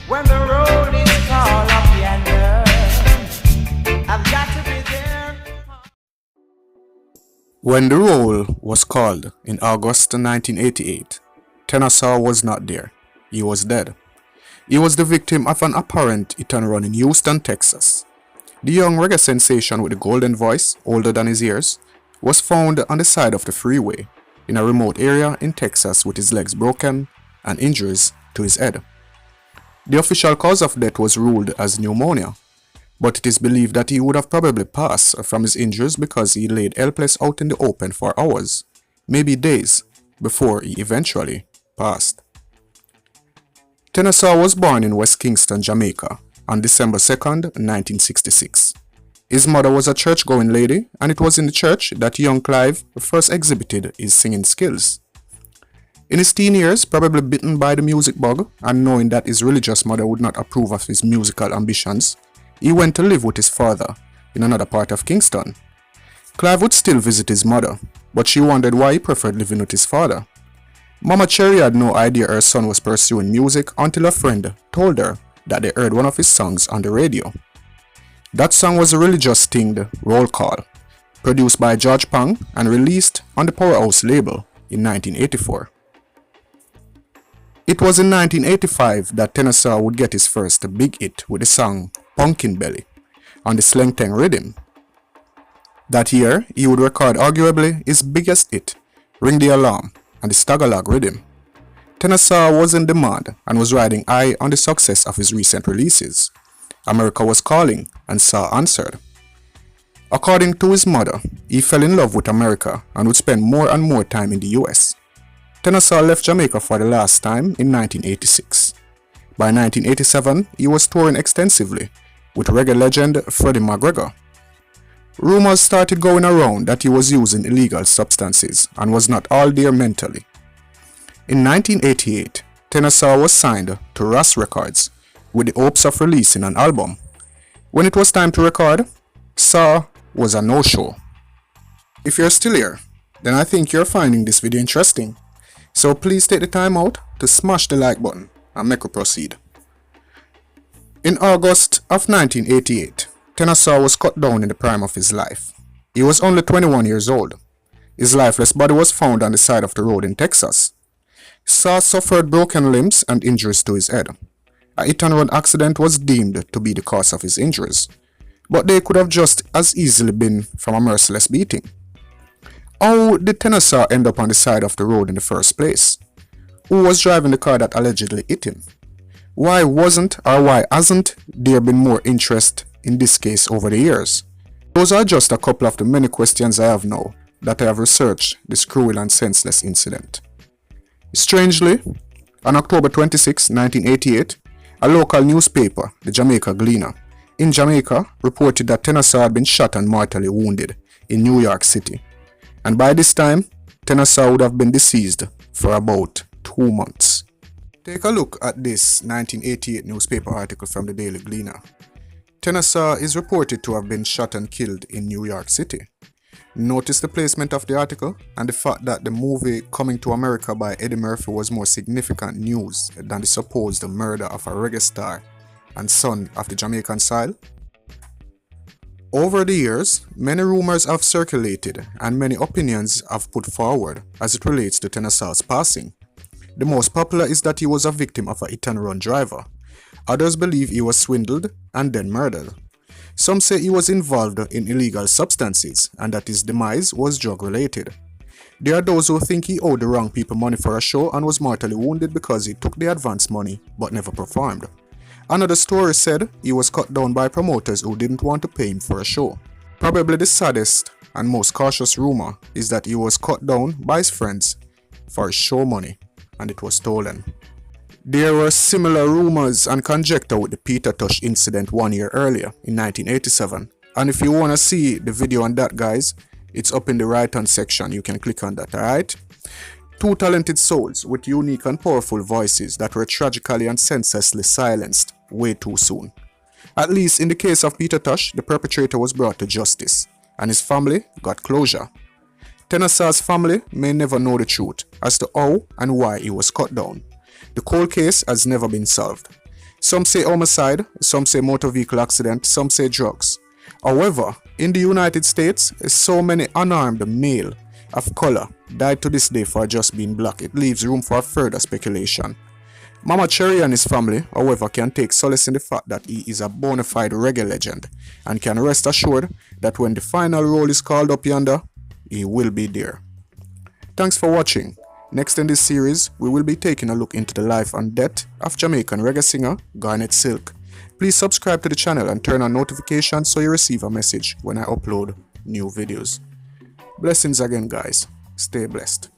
When the road is all up yonder, I've got to be there. When the roll was called in August 1988, Tenor Saw was not there. He was dead. He was the victim of an apparent hit and run in Houston, Texas. The young reggae sensation with the golden voice, older than his years, was found on the side of the freeway in a remote area in Texas with his legs broken and injuries to his head. The official cause of death was ruled as pneumonia, but it is believed that he would have probably passed from his injuries because he laid helpless out in the open for hours, maybe days, before he eventually passed. Tenor Saw was born in West Kingston, Jamaica on December 2nd, 1966. His mother was a church-going lady, and it was in the church that young Clive first exhibited his singing skills. In his teen years, probably bitten by the music bug and knowing that his religious mother would not approve of his musical ambitions, he went to live with his father in another part of Kingston. Clive would still visit his mother, but she wondered why he preferred living with his father. Mama Cherry had no idea her son was pursuing music until a friend told her that they heard one of his songs on the radio. That song was a religious-themed roll call, produced by George Pang and released on the Powerhouse label in 1984. It was in 1985 that Tenor Saw would get his first big hit with the song Pumpkin Belly on the Sleng Teng rhythm. That year, he would record arguably his biggest hit, Ring the Alarm, and the Stagalog rhythm. Tenor Saw was in demand and was riding high on the success of his recent releases. America Was Calling and Saw answered. According to his mother, he fell in love with America and would spend more and more time in the US. Tenor Saw left Jamaica for the last time in 1986. By 1987, he was touring extensively with reggae legend Freddie McGregor. Rumors started going around that he was using illegal substances and was not all there mentally. In 1988, Tenor Saw was signed to Ras Records with the hopes of releasing an album. When it was time to record, Saw was a no-show. If you're still here, then I think you're finding this video interesting. So please take the time out to smash the like button and make we proceed. In August of 1988, Tenor Saw was cut down in the prime of his life. He was only 21 years old. His lifeless body was found on the side of the road in Texas. Saw suffered broken limbs and injuries to his head. A hit-and-run accident was deemed to be the cause of his injuries, but they could have just as easily been from a merciless beating. How did Tenor Saw end up on the side of the road in the first place? Who was driving the car that allegedly hit him? Why wasn't or why hasn't there been more interest in this case over the years? Those are just a couple of the many questions I have now that I have researched this cruel and senseless incident. Strangely, on October 26, 1988, a local newspaper, the Jamaica Gleaner, in Jamaica reported that Tenor Saw had been shot and mortally wounded in New York City. And by this time, Tenor Saw would have been deceased for about 2 months. Take a look at this 1988 newspaper article from the Daily Gleaner. Tenor Saw is reported to have been shot and killed in New York City. Notice the placement of the article and the fact that the movie Coming to America by Eddie Murphy was more significant news than the supposed murder of a reggae star and son of the Jamaican soil. Over the years, many rumors have circulated and many opinions have put forward as it relates to Tenor Saw's passing. The most popular is that he was a victim of a hit-and-run driver. Others believe he was swindled and then murdered. Some say he was involved in illegal substances and that his demise was drug-related. There are those who think he owed the wrong people money for a show and was mortally wounded because he took the advance money but never performed. Another story said he was cut down by promoters who didn't want to pay him for a show. Probably the saddest and most cautious rumor is that he was cut down by his friends for his show money and it was stolen. There were similar rumors and conjecture with the Peter Tosh incident 1 year earlier in 1987, and if you want to see the video on that, guys, it's up in the right hand section. You can click on that. Alright, two talented souls with unique and powerful voices that were tragically and senselessly silenced way too soon. At least in the case of Peter Tosh, the perpetrator was brought to justice and his family got closure. Tenor Saw's family may never know the truth as to how and why he was cut down. The cold case has never been solved. Some say homicide, some say motor vehicle accident, some say drugs. However, in the United States, so many unarmed male of color died to this day for just being black. It leaves room for further speculation. Mama Cherry and his family, however, can take solace in the fact that he is a bona fide reggae legend and can rest assured that when the final roll is called up yonder, he will be there. Thanks for watching. Next in this series, we will be taking a look into the life and death of Jamaican reggae singer Garnet Silk. Please subscribe to the channel and turn on notifications so you receive a message when I upload new videos. Blessings again, guys. Stay blessed.